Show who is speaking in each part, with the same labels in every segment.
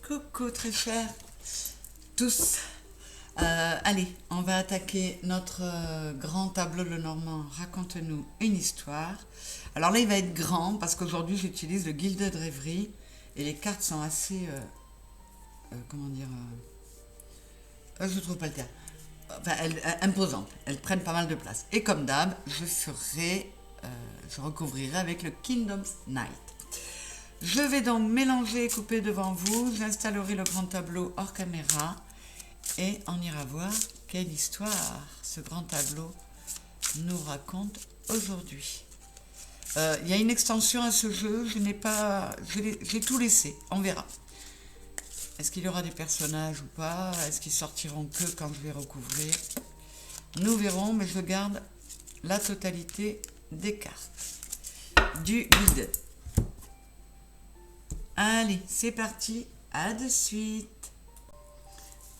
Speaker 1: Coucou très chers tous. Allez, on va attaquer notre grand tableau Le Normand. Raconte-nous une histoire. Alors là, il va être grand parce qu'aujourd'hui, j'utilise le Gilded Rêverie et les cartes sont assez, comment dire, je trouve pas le terme. Enfin, imposantes. Elles prennent pas mal de place. Et comme d'hab, je recouvrirai avec le Kingdom's Night. Je vais donc mélanger et couper devant vous. J'installerai le grand tableau hors caméra et on ira voir quelle histoire ce grand tableau nous raconte aujourd'hui. Il y a une extension à ce jeu, j'ai tout laissé, on verra. Est-ce qu'il y aura des personnages ou pas? Est-ce qu'ils sortiront que quand je vais recouvrir? Nous verrons, mais je garde la totalité des cartes du guide. Allez, c'est parti, à de suite.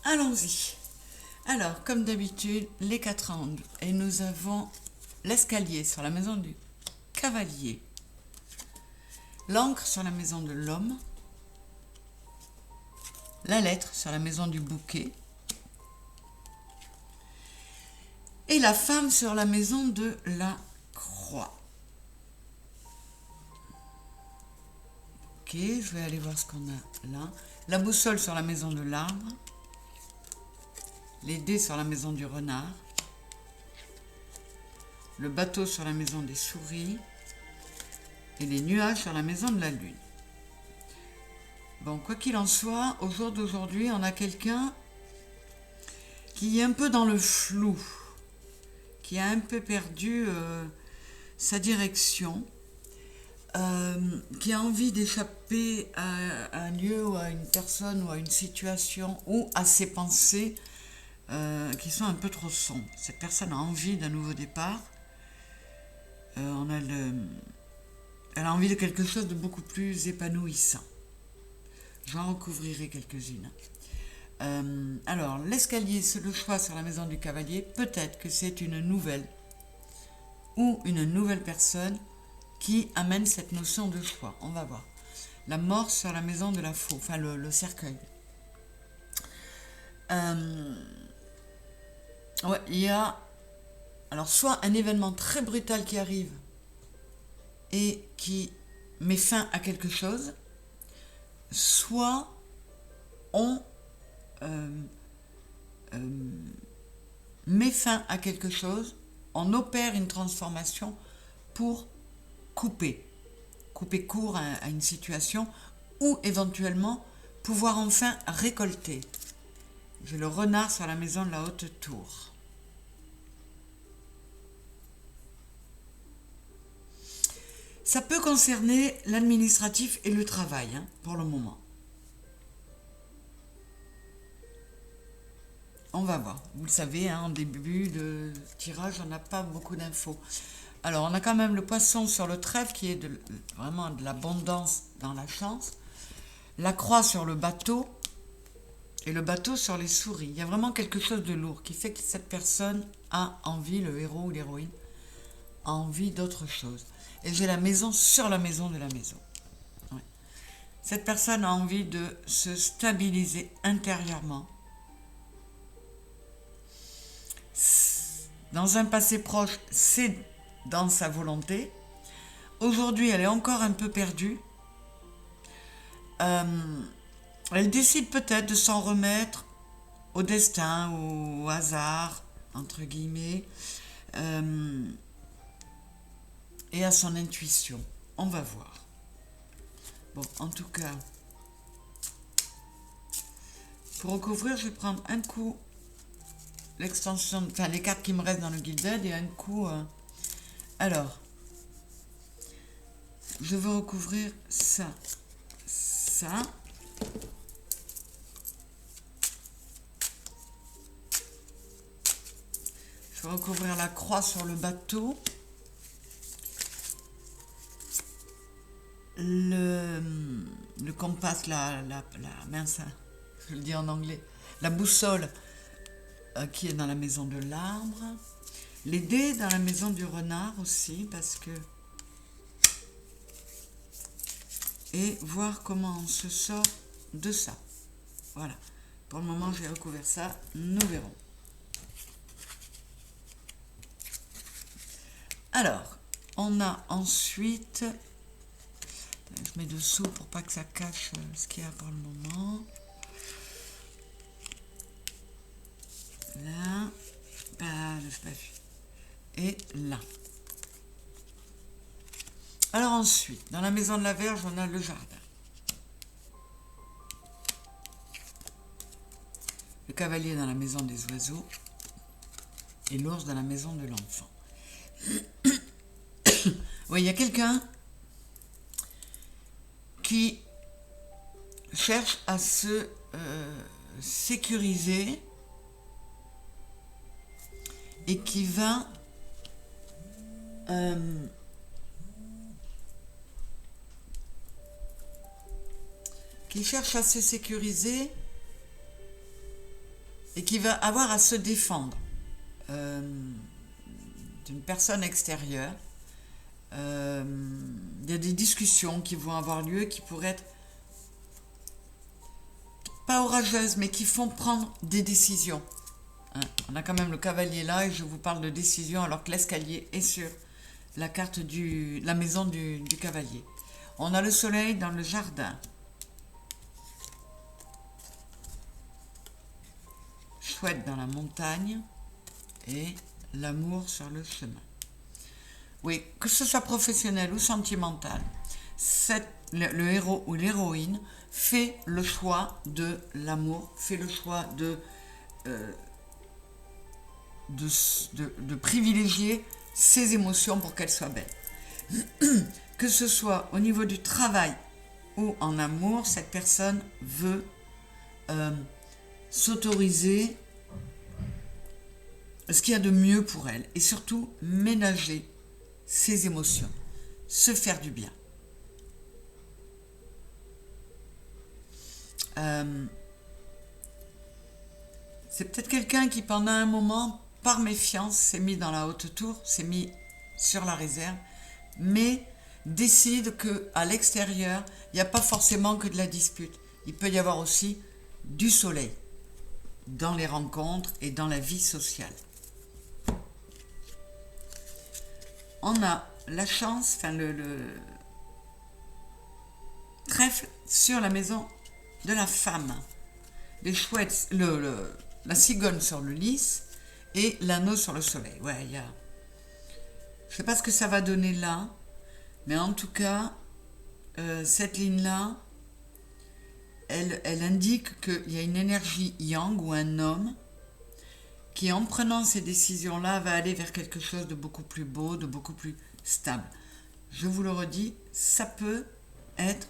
Speaker 1: Allons-y. Alors, comme d'habitude, les 4 angles. Et nous avons l'escalier sur la maison du cavalier, l'encre sur la maison de l'homme, la lettre sur la maison du bouquet et la femme sur la maison de la croix. Ok, je vais aller voir ce qu'on a là. La boussole sur la maison de l'arbre, les dés sur la maison du renard, le bateau sur la maison des souris et les nuages sur la maison de la lune. Bon, quoi qu'il en soit, au jour d'aujourd'hui, on a quelqu'un qui est un peu dans le flou, qui a un peu perdu sa direction, qui a envie d'échapper à un lieu ou à une personne ou à une situation ou à ses pensées qui sont un peu trop sombres. Cette personne a envie d'un nouveau départ. Elle a envie de quelque chose de beaucoup plus épanouissant. J'en recouvrirai quelques-unes. Alors, l'escalier, c'est le choix sur la maison du cavalier. Peut-être que c'est une nouvelle ou une nouvelle personne qui amène cette notion de choix. On va voir. La mort sur la maison de la faux, enfin le cercueil. Ouais, il y a alors soit un événement très brutal qui arrive et qui met fin à quelque chose, soit on met fin à quelque chose, on opère une transformation pour couper court à une situation ou éventuellement pouvoir enfin récolter. J'ai le renard sur la maison de la haute tour. Ça peut concerner l'administratif et le travail, pour le moment. On va voir. Vous le savez, en début de tirage, on n'a pas beaucoup d'infos. Alors, on a quand même le poisson sur le trèfle qui est vraiment de l'abondance dans la chance. La croix sur le bateau et le bateau sur les souris. Il y a vraiment quelque chose de lourd qui fait que cette personne a envie, le héros ou l'héroïne, a envie d'autre chose. Et j'ai la maison sur la maison de la maison. Ouais. Cette personne a envie de se stabiliser intérieurement. Dans un passé proche, c'est dans sa volonté. Aujourd'hui, elle est encore un peu perdue. Elle décide peut-être de s'en remettre au destin, au hasard, entre guillemets, et à son intuition. On va voir. Bon, en tout cas, pour recouvrir, je vais prendre un coup l'extension, enfin les cartes qui me restent dans le Gilded et un coup. Alors, je veux recouvrir ça. Je vais recouvrir la croix sur le bateau. Le compas, la mince, je le dis en anglais, la boussole qui est dans la maison de l'arbre. Les dés dans la maison du renard aussi, parce que... Et voir comment on se sort de ça. Voilà. Pour le moment, j'ai recouvert ça. Nous verrons. Alors, on a ensuite... Je mets dessous pour pas que ça cache ce qu'il y a pour le moment. Là. Ah, je n'ai pas vu. Et là. Alors ensuite, dans la maison de la Vierge, on a le jardin. Le cavalier dans la maison des oiseaux et l'ours dans la maison de l'enfant. Oui, il y a quelqu'un qui cherche à se sécuriser et qui va qui cherche à se sécuriser et qui va avoir à se défendre d'une personne extérieure. Il y a des discussions qui vont avoir lieu, qui pourraient être pas orageuses, mais qui font prendre des décisions. Hein, on a quand même le cavalier là, et je vous parle de décision, alors que l'escalier est sur la carte de la maison du cavalier. On a le soleil dans le jardin. Chouette dans la montagne et l'amour sur le chemin. Oui, que ce soit professionnel ou sentimental, le héros ou l'héroïne fait le choix de l'amour, fait le choix de privilégier ses émotions pour qu'elles soient belles. Que ce soit au niveau du travail ou en amour, cette personne veut s'autoriser ce qu'il y a de mieux pour elle et surtout ménager ses émotions, se faire du bien. C'est peut-être quelqu'un qui pendant un moment, par méfiance, s'est mis dans la haute tour, s'est mis sur la réserve, mais décide qu'à l'extérieur, il n'y a pas forcément que de la dispute. Il peut y avoir aussi du soleil dans les rencontres et dans la vie sociale. On a la chance, enfin le trèfle sur la maison de la femme. Les chouettes, la cigogne sur le lys et l'anneau sur le soleil. Ouais, il y a... Je ne sais pas ce que ça va donner là, mais en tout cas, cette ligne-là, elle indique qu'il y a une énergie yang ou un homme qui, en prenant ces décisions-là, va aller vers quelque chose de beaucoup plus beau, de beaucoup plus stable. Je vous le redis, ça peut être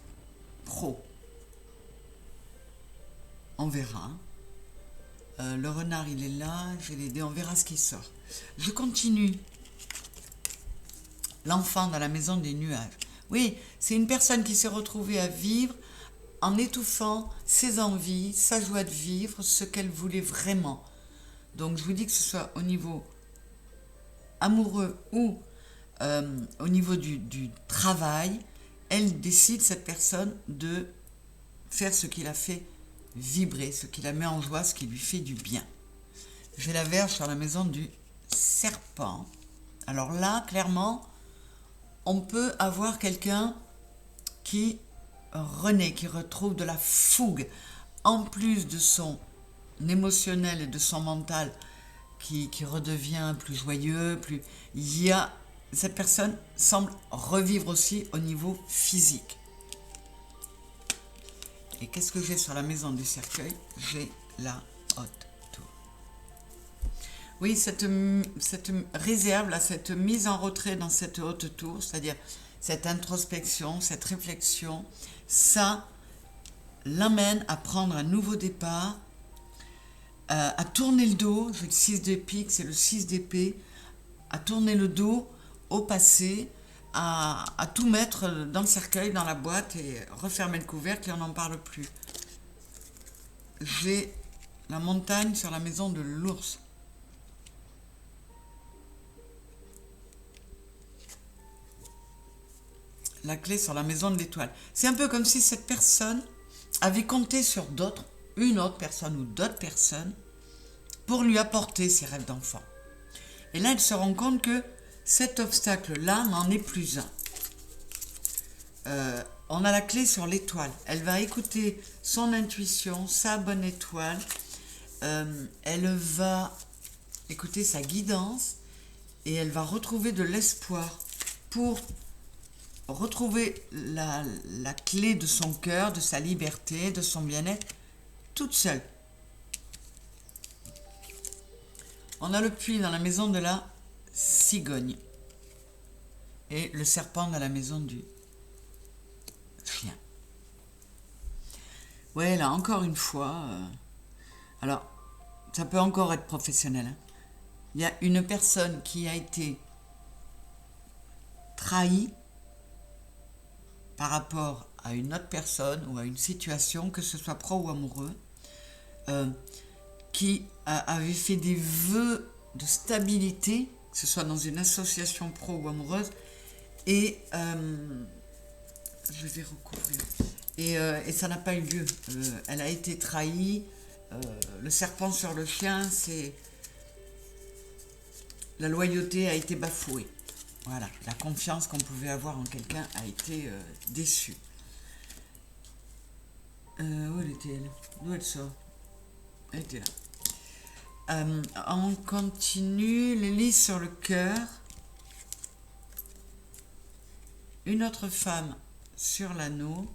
Speaker 1: pro. On verra. Le renard, il est là, je vais l'aider, on verra ce qui sort. Je continue. L'enfant dans la maison des nuages. Oui, c'est une personne qui s'est retrouvée à vivre en étouffant ses envies, sa joie de vivre, ce qu'elle voulait vraiment. Donc je vous dis que ce soit au niveau amoureux ou au niveau du travail, elle décide, cette personne, de faire ce qui la fait vibrer, ce qui la met en joie, ce qui lui fait du bien. J'ai la Vierge sur la maison du serpent. Alors là, clairement, on peut avoir quelqu'un qui renaît, qui retrouve de la fougue, en plus de son émotionnel et de son mental qui redevient plus joyeux, plus... Cette personne semble revivre aussi au niveau physique. Et qu'est-ce que j'ai sur la maison du cercueil? J'ai la haute tour. Oui, cette réserve, là, cette mise en retrait dans cette haute tour, c'est-à-dire cette introspection, cette réflexion, ça l'amène à prendre un nouveau départ, à tourner le dos. J'ai le 6 de pique, c'est le 6 d'épée, à tourner le dos au passé, à tout mettre dans le cercueil, dans la boîte et refermer le couvercle et on n'en parle plus. J'ai la montagne sur la maison de l'ours. La clé sur la maison de l'étoile. C'est un peu comme si cette personne avait compté sur d'autres une autre personne ou d'autres personnes pour lui apporter ses rêves d'enfant. Et là, elle se rend compte que cet obstacle-là n'en est plus un. On a la clé sur l'étoile. Elle va écouter son intuition, sa bonne étoile. Elle va écouter sa guidance et elle va retrouver de l'espoir pour retrouver la clé de son cœur, de sa liberté, de son bien-être, toute seule. On a le puits dans la maison de la cigogne et le serpent dans la maison du chien. Ouais, là, encore une fois, alors, ça peut encore être professionnel. Hein. Il y a une personne qui a été trahie par rapport à une autre personne ou à une situation, que ce soit pro ou amoureux, qui avait fait des vœux de stabilité, que ce soit dans une association pro ou amoureuse, et je vais recouvrir. Et ça n'a pas eu lieu. Elle a été trahie. Le serpent sur le chien, c'est la loyauté a été bafouée. Voilà, la confiance qu'on pouvait avoir en quelqu'un a été déçue. Où elle était elle? D'où elle sort? Elle était là. On continue. Les lys sur le cœur. Une autre femme sur l'anneau.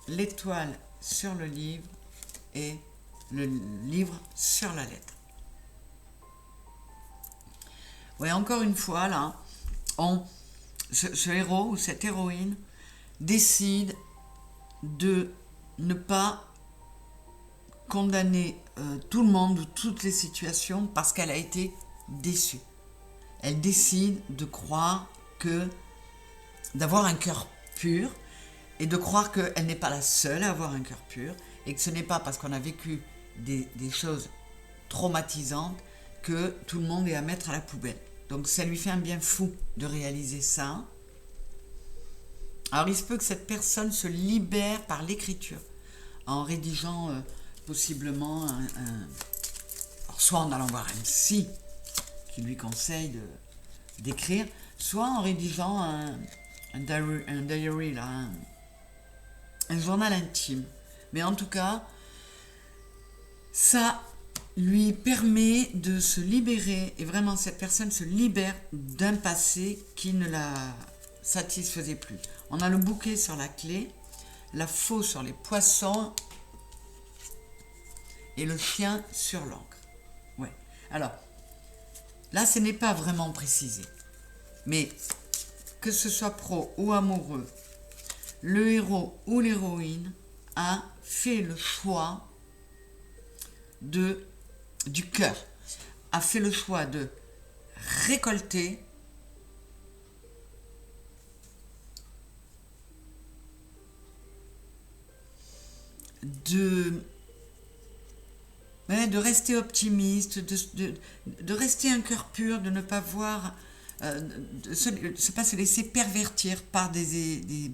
Speaker 1: L'étoile sur le livre. Et le livre sur la lettre. Oui, encore une fois, là, ce héros ou cette héroïne décide de ne pas condamner tout le monde ou toutes les situations parce qu'elle a été déçue. Elle décide de croire d'avoir un cœur pur et de croire qu'elle n'est pas la seule à avoir un cœur pur et que ce n'est pas parce qu'on a vécu des choses traumatisantes que tout le monde est à mettre à la poubelle. Donc ça lui fait un bien fou de réaliser ça. Alors il se peut que cette personne se libère par l'écriture, en rédigeant possiblement alors soit en allant voir un psy qui lui conseille d'écrire, soit en rédigeant un diary là, un journal intime. Mais en tout cas, ça lui permet de se libérer, et vraiment cette personne se libère d'un passé qui ne la satisfaisait plus. On a le bouquet sur la clé, la faux sur les poissons et le chien sur l'encre. Ouais. Alors, là ce n'est pas vraiment précisé, mais que ce soit pro ou amoureux, le héros ou l'héroïne a fait le choix du cœur, a fait le choix de récolter de rester optimiste, de rester un cœur pur, de ne pas voir, de se pas se laisser pervertir par des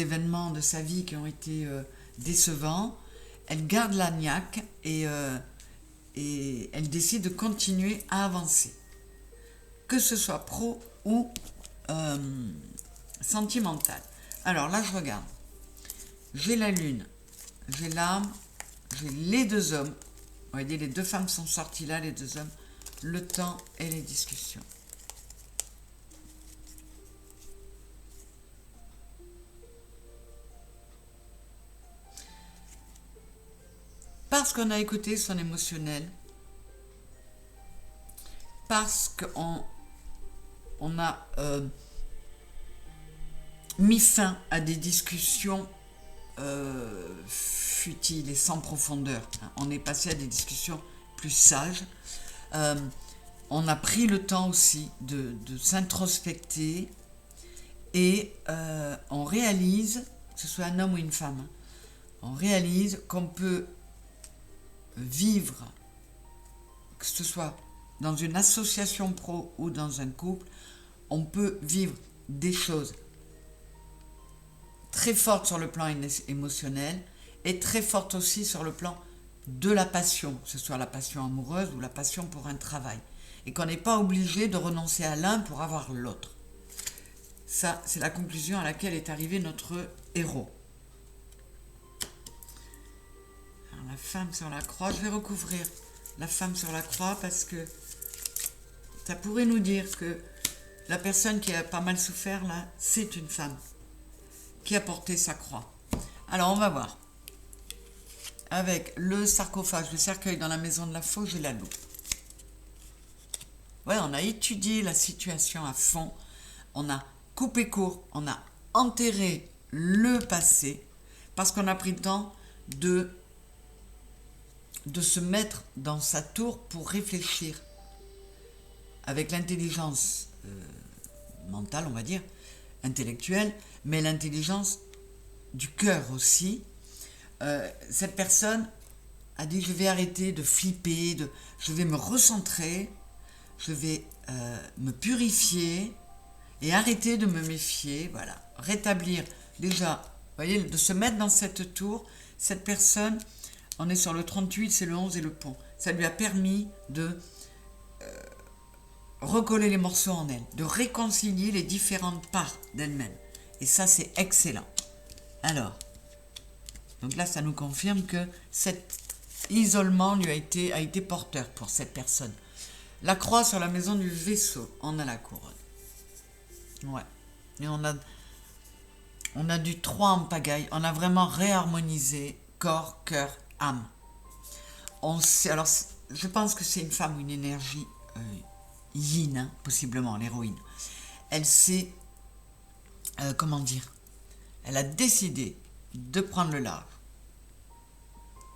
Speaker 1: événements de sa vie qui ont été décevants. Elle garde la niaque et elle décide de continuer à avancer. Que ce soit pro ou sentimental. Alors là, je regarde. J'ai la lune, j'ai l'âme, j'ai les deux hommes. Vous voyez, les deux femmes sont sorties là, les deux hommes. Le temps et les discussions. Parce qu'on a écouté son émotionnel, parce qu'on a mis fin à des discussions futiles et sans profondeur. On est passé à des discussions plus sages. On a pris le temps aussi de s'introspecter et on réalise, que ce soit un homme ou une femme, on réalise qu'on peut vivre, que ce soit dans une association pro ou dans un couple, on peut vivre des choses très fortes sur le plan émotionnel est très forte aussi sur le plan de la passion, que ce soit la passion amoureuse ou la passion pour un travail. Et qu'on n'est pas obligé de renoncer à l'un pour avoir l'autre. Ça, c'est la conclusion à laquelle est arrivé notre héros. Alors, la femme sur la croix, je vais recouvrir la femme sur la croix parce que ça pourrait nous dire que la personne qui a pas mal souffert là, c'est une femme qui a porté sa croix. Alors on va voir. Avec le sarcophage, le cercueil dans la maison de la fauche et la loupe. Ouais, on a étudié la situation à fond. On a coupé court, on a enterré le passé parce qu'on a pris le temps de se mettre dans sa tour pour réfléchir avec l'intelligence mentale, on va dire, intellectuelle, mais l'intelligence du cœur aussi. Cette personne a dit, je vais arrêter de flipper, je vais me recentrer, je vais me purifier et arrêter de me méfier, voilà, rétablir déjà, vous voyez, de se mettre dans cette tour. Cette personne, on est sur le 38, c'est le 11 et le pont, ça lui a permis de recoller les morceaux en elle, de réconcilier les différentes parts d'elle-même. Et ça, c'est excellent. Alors, donc là, ça nous confirme que cet isolement lui a été porteur pour cette personne. La croix sur la maison du vaisseau, on a la couronne. Ouais. Et on a du 3 en pagaille. On a vraiment réharmonisé corps, cœur, âme. Alors, je pense que c'est une femme ou une énergie yin, hein, possiblement, l'héroïne. Elle s'est, comment dire, elle a décidé de prendre le large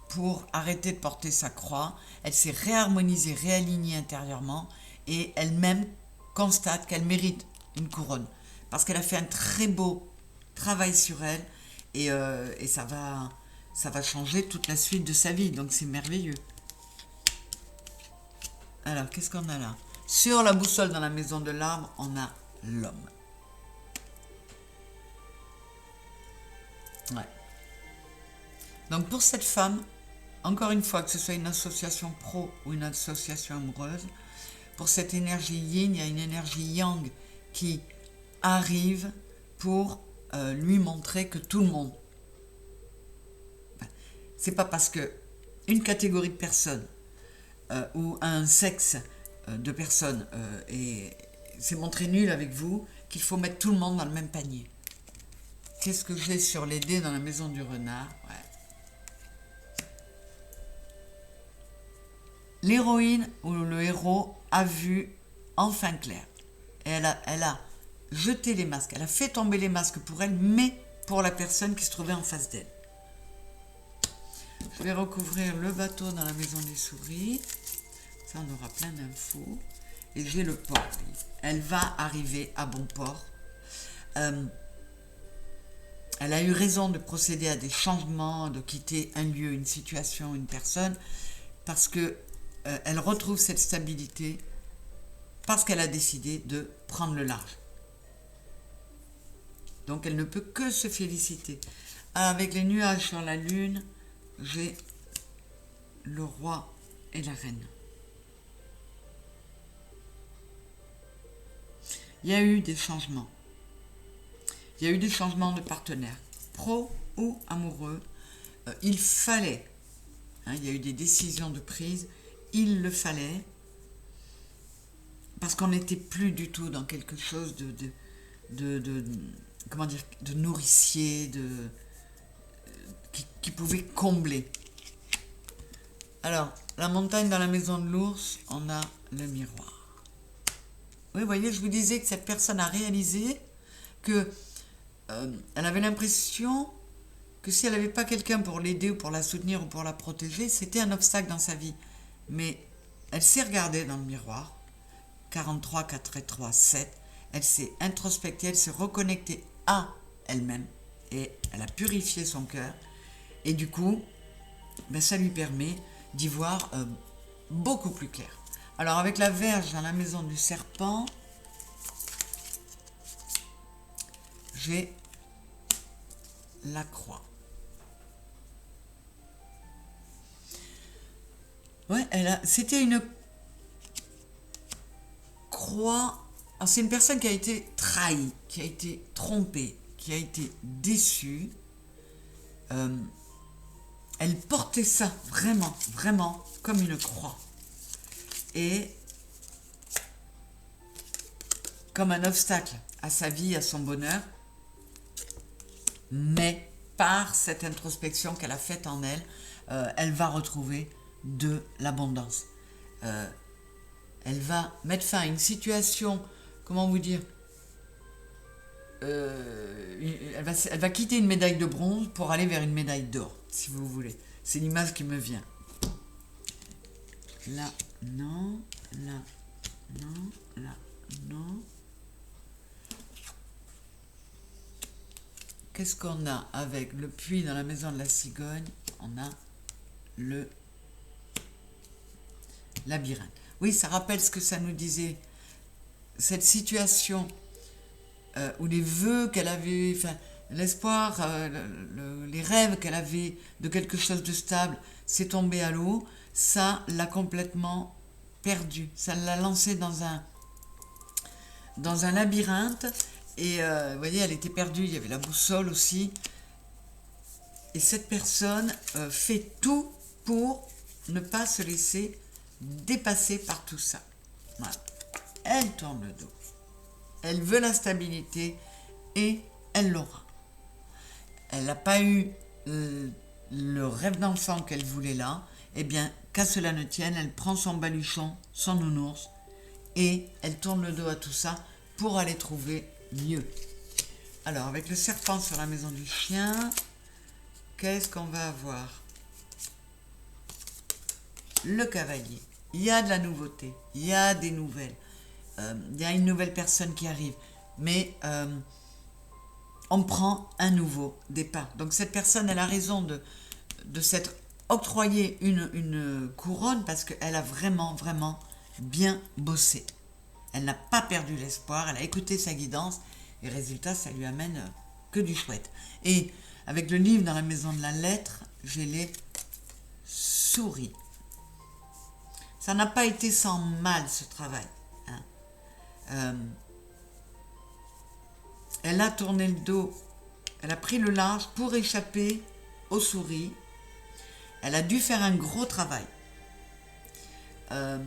Speaker 1: pour arrêter de porter sa croix. Elle s'est réharmonisée, réalignée intérieurement et elle-même constate qu'elle mérite une couronne parce qu'elle a fait un très beau travail sur elle et ça va changer toute la suite de sa vie, donc c'est merveilleux. Alors, qu'est-ce qu'on a là? Sur la boussole dans la maison de l'arbre, on a l'homme. Ouais. Donc pour cette femme, encore une fois, que ce soit une association pro ou une association amoureuse, pour cette énergie yin, il y a une énergie yang qui arrive pour lui montrer que tout le monde, c'est pas parce que une catégorie de personnes ou un sexe de personnes s'est montré nul avec vous qu'il faut mettre tout le monde dans le même panier. Qu'est-ce que j'ai sur les dés dans la maison du renard? Ouais. L'héroïne ou le héros a vu enfin clair. Et elle a jeté les masques. Elle a fait tomber les masques pour elle, mais pour la personne qui se trouvait en face d'elle. Je vais recouvrir le bateau dans la maison des souris. Ça, on aura plein d'infos. Et j'ai le port. Elle va arriver à bon port. Elle a eu raison de procéder à des changements, de quitter un lieu, une situation, une personne, parce que elle retrouve cette stabilité, parce qu'elle a décidé de prendre le large. Donc elle ne peut que se féliciter. Avec les nuages sur la lune, j'ai le roi et la reine. Il y a eu des changements. Il y a eu des changements de partenaires, pro ou amoureux. Il fallait, il y a eu des décisions de prise, il le fallait, parce qu'on n'était plus du tout dans quelque chose comment dire, de nourricier, qui pouvait combler. Alors, la montagne dans la maison de l'ours, on a le miroir. Oui, vous voyez, je vous disais que cette personne a réalisé que elle avait l'impression que si elle n'avait pas quelqu'un pour l'aider ou pour la soutenir ou pour la protéger, c'était un obstacle dans sa vie. Mais elle s'est regardée dans le miroir, 43, 4 et 3, 7, elle s'est introspectée, elle s'est reconnectée à elle-même et elle a purifié son cœur. Et du coup, ça lui permet d'y voir beaucoup plus clair. Alors avec la Vierge dans la maison du serpent, j'ai la croix. Ouais, c'était une croix. Alors, c'est une personne qui a été trahie, qui a été trompée, qui a été déçue. Euh, Elle portait ça vraiment, vraiment comme une croix. Et comme un obstacle à sa vie, à son bonheur. Mais par cette introspection qu'elle a faite en elle, elle va retrouver de l'abondance. Elle va mettre fin à une situation, comment vous dire, elle va quitter une médaille de bronze pour aller vers une médaille d'or, si vous voulez. C'est l'image qui me vient. Là, non, là, non, là, non. Qu'est-ce qu'on a avec le puits dans la maison de la cigogne? On a le labyrinthe. Oui, ça rappelle ce que ça nous disait. Cette situation où les vœux qu'elle avait, enfin, l'espoir, les rêves qu'elle avait de quelque chose de stable, s'est tombé à l'eau. Ça l'a complètement perdu. Ça l'a lancé dans un labyrinthe. Et vous voyez, elle était perdue. Il y avait la boussole aussi. Et cette personne fait tout pour ne pas se laisser dépasser par tout ça. Voilà. Elle tourne le dos. Elle veut la stabilité et elle l'aura. Elle n'a pas eu le rêve d'enfant qu'elle voulait là. Eh bien, qu'à cela ne tienne, elle prend son baluchon, son nounours, et elle tourne le dos à tout ça pour aller trouver mieux. Alors, avec le serpent sur la maison du chien, qu'est-ce qu'on va avoir? Le cavalier. Il y a de la nouveauté, il y a des nouvelles. Il y a une nouvelle personne qui arrive. Mais on prend un nouveau départ. Donc cette personne, elle a raison de s'être octroyée une couronne parce qu'elle a vraiment, vraiment bien bossé. Elle n'a pas perdu l'espoir, elle a écouté sa guidance et résultat, ça lui amène que du chouette. Et avec le livre dans la maison de la lettre, j'ai les souris. Ça n'a pas été sans mal ce travail. Hein. Elle a tourné le dos, elle a pris le large pour échapper aux souris. Elle a dû faire un gros travail. Je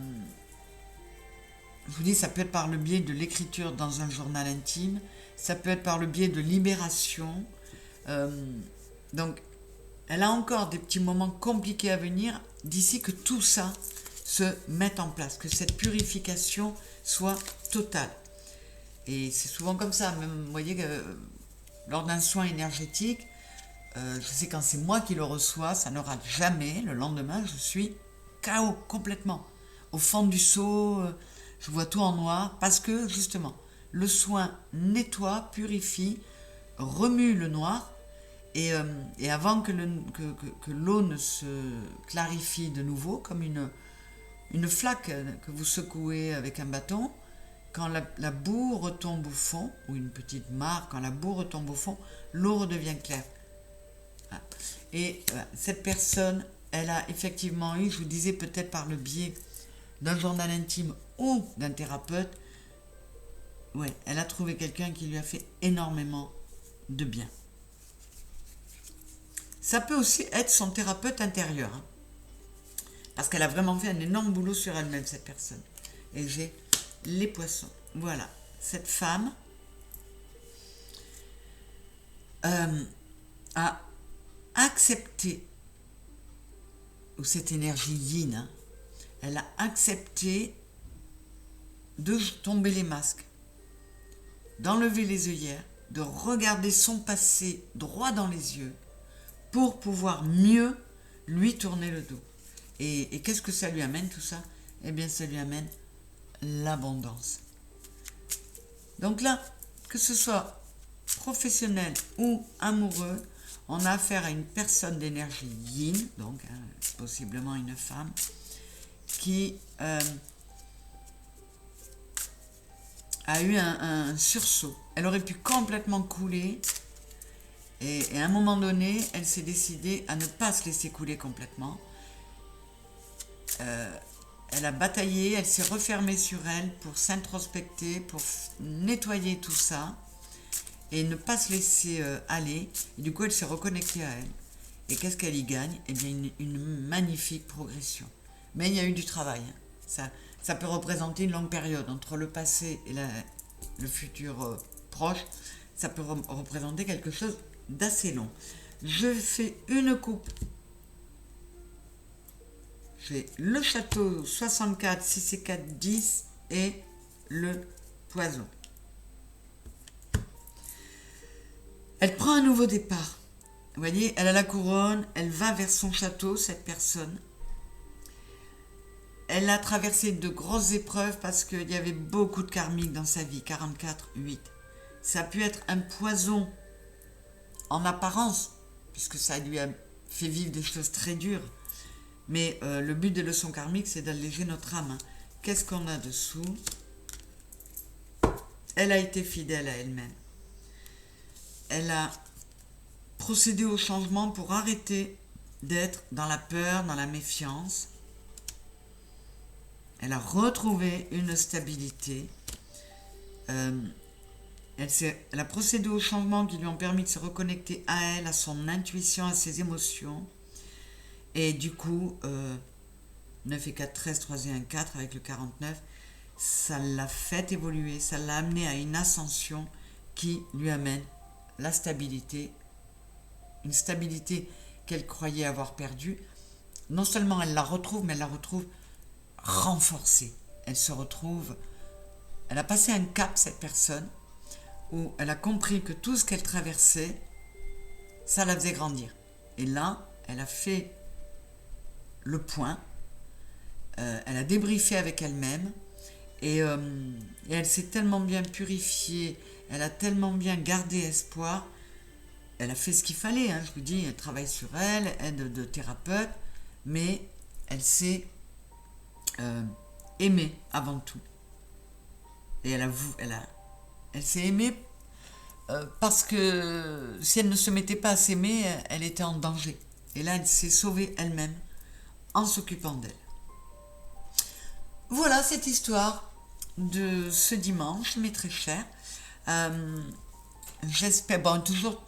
Speaker 1: vous dis, ça peut être par le biais de l'écriture dans un journal intime, ça peut être par le biais de libération. Donc, elle a encore des petits moments compliqués à venir d'ici que tout ça se mette en place, que cette purification soit totale. Et c'est souvent comme ça, même, vous voyez, lors d'un soin énergétique, je sais quand c'est moi qui le reçois, ça ne rate jamais. Le lendemain, je suis KO complètement. Au fond du seau, je vois tout en noir, parce que justement, le soin nettoie, purifie, remue le noir, et avant que l'eau ne se clarifie de nouveau, comme une flaque que vous secouez avec un bâton, quand la boue retombe au fond, ou une petite mare, quand la boue retombe au fond, l'eau redevient claire. Et cette personne, elle a effectivement eu, je vous disais peut-être par le biais d'un journal intime ou d'un thérapeute, ouais, elle a trouvé quelqu'un qui lui a fait énormément de bien. Ça peut aussi être son thérapeute intérieur, hein, parce qu'elle a vraiment fait un énorme boulot sur elle-même, cette personne. Et j'ai les poissons. Voilà, cette femme a accepté, ou cette énergie yin, hein, elle a accepté de tomber les masques, d'enlever les œillères, de regarder son passé droit dans les yeux pour pouvoir mieux lui tourner le dos. Et qu'est-ce que ça lui amène tout ça? Eh bien, ça lui amène l'abondance. Donc là, que ce soit professionnel ou amoureux, on a affaire à une personne d'énergie yin, donc possiblement une femme, qui a eu un sursaut. Elle aurait pu complètement couler et à un moment donné, elle s'est décidée à ne pas se laisser couler complètement. elle a bataillé, elle s'est refermée sur elle pour s'introspecter, pour nettoyer tout ça et ne pas se laisser aller. Et du coup, elle s'est reconnectée à elle. Et qu'est-ce qu'elle y gagne? Eh bien, une magnifique progression. Mais il y a eu du travail. Ça peut représenter une longue période entre le passé et le futur proche. Ça peut représenter quelque chose d'assez long. Je fais une coupe. J'ai le château 64, 6 et 4, 10 et le poison. Elle prend un nouveau départ. Vous voyez, elle a la couronne, elle va vers son château, cette personne. Elle a traversé de grosses épreuves parce qu'il y avait beaucoup de karmique dans sa vie, 44, 8. Ça a pu être un poison en apparence, puisque ça lui a fait vivre des choses très dures. Mais le but des leçons karmiques, c'est d'alléger notre âme. Qu'est-ce qu'on a dessous? Elle a été fidèle à elle-même. Elle a procédé au changement pour arrêter d'être dans la peur, dans la méfiance. Elle a retrouvé une stabilité. Elle a procédé aux changements qui lui ont permis de se reconnecter à elle, à son intuition, à ses émotions. Et du coup, 9 et 4, 13, 3 et 1, 4 avec le 49, ça l'a fait évoluer, ça l'a amené à une ascension qui lui amène la stabilité, une stabilité qu'elle croyait avoir perdue. Non seulement elle la retrouve, mais elle la retrouve renforcée. Elle se retrouve, elle a passé un cap, cette personne, où elle a compris que tout ce qu'elle traversait, ça la faisait grandir. Et là, elle a fait le point, elle a débriefé avec elle-même, et elle s'est tellement bien purifiée, elle a tellement bien gardé espoir, elle a fait ce qu'il fallait, je vous dis, elle travaille sur elle, aide de thérapeute, mais elle s'est aimée avant tout. Et elle s'est aimée parce que si elle ne se mettait pas à s'aimer, elle était en danger. Et là, elle s'est sauvée elle-même en s'occupant d'elle. Voilà cette histoire de ce dimanche, mes très chers. J'espère, bon, toujours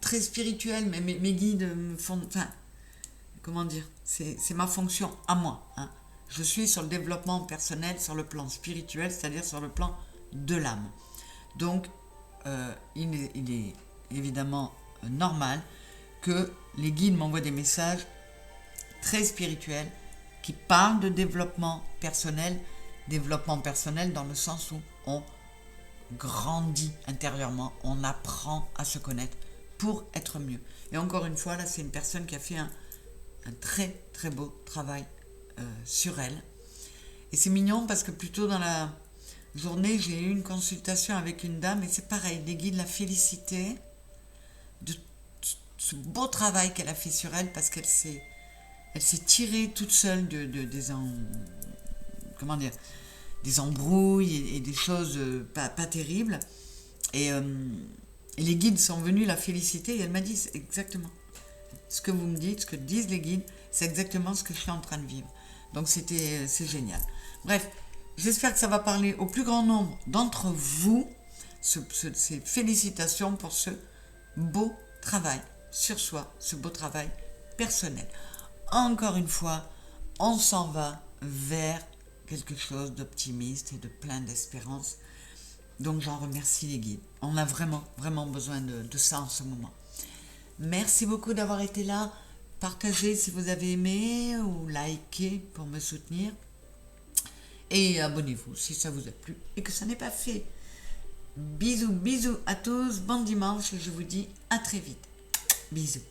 Speaker 1: très spirituel, mais mes guides me font, enfin, comment dire, c'est ma fonction à moi. Je suis sur le développement personnel, sur le plan spirituel, c'est-à-dire sur le plan de l'âme. Donc, il est évidemment normal que les guides m'envoient des messages très spirituels qui parlent de développement personnel dans le sens où on grandit intérieurement, on apprend à se connaître pour être mieux. Et encore une fois, là, c'est une personne qui a fait un très très beau travail sur elle. Et c'est mignon parce que plus tôt dans la journée, j'ai eu une consultation avec une dame et c'est pareil, les guides la félicitaient de ce beau travail qu'elle a fait sur elle parce qu'elle s'est tirée toute seule des embrouilles et des choses pas terribles. Et les guides sont venus la féliciter et elle m'a dit c'est exactement ce que vous me dites, ce que disent les guides, c'est exactement ce que je suis en train de vivre. Donc c'est génial. Bref, j'espère que ça va parler au plus grand nombre d'entre vous. Ces félicitations pour ce beau travail sur soi, ce beau travail personnel. Encore une fois, on s'en va vers quelque chose d'optimiste et de plein d'espérance. Donc j'en remercie les guides. On a vraiment, vraiment besoin de ça en ce moment. Merci beaucoup d'avoir été là. Partagez si vous avez aimé ou likez pour me soutenir. Et abonnez-vous si ça vous a plu et que ça n'est pas fait. Bisous, bisous à tous. Bon dimanche et je vous dis à très vite. Bisous.